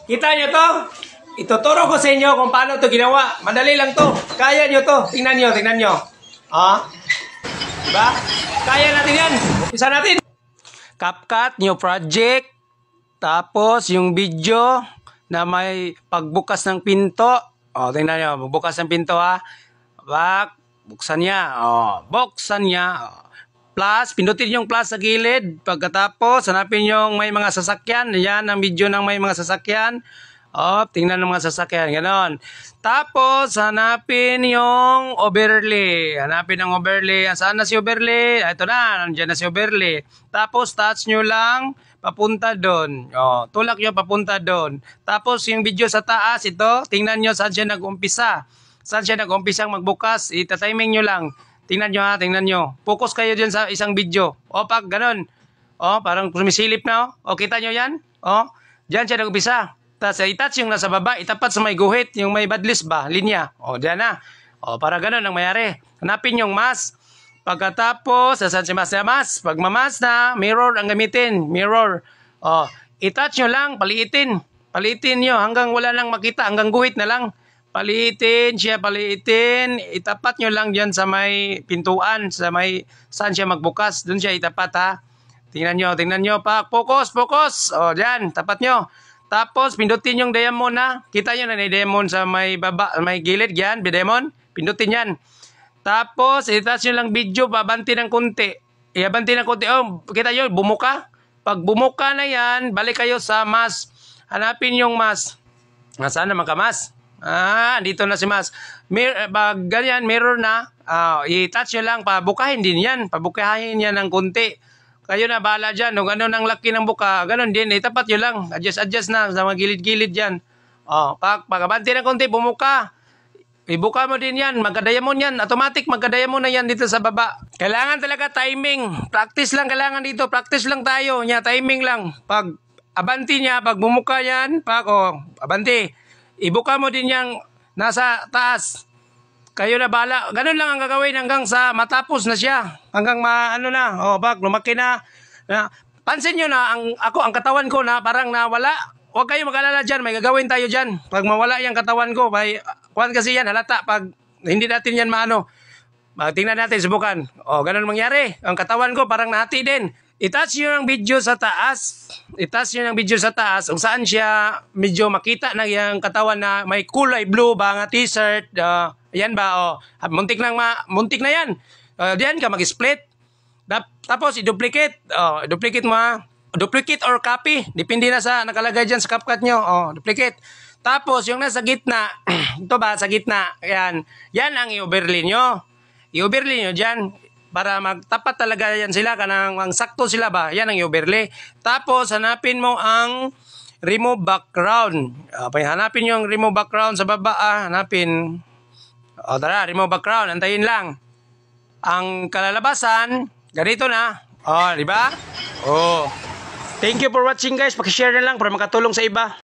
Kita nyo to? Ituturo ko sa inyo kung paano to ginawa. Madali lang to. Kaya nyo to. Tingnan nyo, tingnan nyo. Diba? Kaya natin yan. Umpisa natin. CapCut, new project. Tapos, yung video na may pagbukas ng pinto. Tingnan nyo. Magbukas ng pinto, ha. Buksan niya. Buksan niya. Plus, pindutin yung plus sa gilid. Pagkatapos, hanapin yung may mga sasakyan. Yan ang video ng may mga sasakyan. Tingnan ng mga sasakyan. Ganon. Tapos, hanapin yung overlay. Hanapin ang overlay. Saan na si overlay? Ito na. Nandiyan na si overlay. Tapos, touch nyo lang. Papunta doon. Tulak nyo papunta doon. Tapos, yung video sa taas, ito. Tingnan nyo saan siya nag-umpisa. Saan siya nag-umpisang magbukas. Ita-timing nyo lang. Tingnan nyo ha, tingnan nyo. Focus kayo dyan sa isang video. Pag ganon. Parang sumisilip na. Kita nyo yan? Dyan siya nag-umpisa. Tapos i-touch yung nasa baba, itapat sa may guhit, yung may badlist ba, linya. Dyan na. Para ganon ang mayari. Hanapin yung mask. Pagkatapos, saan si mask na mask? Pag mamas na, mirror ang gamitin. Mirror. I-touch nyo lang, paliitin. Paliitin nyo hanggang wala lang makita, hanggang guhit na lang. Paliitin siya, paliitin. Itapat nyo lang dyan sa may pintuan, sa may saan siya magbukas. Doon siya itapat ha. Tingnan nyo. Focus. Dyan, tapat nyo. Tapos, pindutin yung diamond na. Kita nyo na ni diamond sa may baba, may gilid yan, diamond. Pindutin yan. Tapos, itas nyo lang video, babanti ng kunti. Iabanti ng kunti. Kita nyo, bumuka. Pag bumuka na yan, balik kayo sa mask. Hanapin yung mask. Nasaan naman ka mask? Dito na si Mas. Ganyan, mirror na. I-touch nyo lang. Pabukahin din yan. Pabukahin yan ng kunti. Kayo na, bahala dyan. Kung ano ng laki ng buka, ganun din. Itapat nyo lang. Adjust na sa mga gilid-gilid dyan. Pagkabanti ng kunti, bumuka. Ibuka mo din yan. Magkadayamon yan. Automatic, magkadayamon na yan dito sa baba. Kailangan talaga timing. Practice lang kailangan dito. Practice lang tayo. Timing lang. Pag abanti niya, pag bumuka yan, abanti. Ibuka mo din yung nasa taas. Kayo na bala. Ganun lang ang gagawin hanggang sa matapos na siya. Hanggang pag lumaki na. Pansin nyo na, ang katawan ko na parang nawala. Huwag kayo mag-alala dyan. May gagawin tayo dyan. Pag mawala yung katawan ko, kuwan kasi yan, halata. Pag hindi natin yan tingnan natin, subukan. Ganun mangyari. Ang katawan ko parang nahati din. I-touch nyo ng video sa taas. Kung saan siya medyo makita na yung katawan na may kulay blue ba nga t-shirt. Yan ba? Muntik na yan. Diyan ka mag-split. Tapos i-duplicate. Duplicate mo ha. Duplicate or copy. Depende na sa nakalagay dyan sa CapCut nyo. Duplicate. Tapos yung nasa gitna. Ito ba? Sa gitna. Yan. Yan ang i-overlay nyo. I-overlay nyo dyan. Para magtapat talaga yan sila, kanang sakto sila ba? Yan ang i-overlay. Tapos, hanapin mo ang remove background. Hanapin yung remove background sa baba. Hanapin. Tara, remove background. Antayin lang. Ang kalalabasan, ganito na. Di ba? Thank you for watching guys. Pakishare na lang para makatulong sa iba.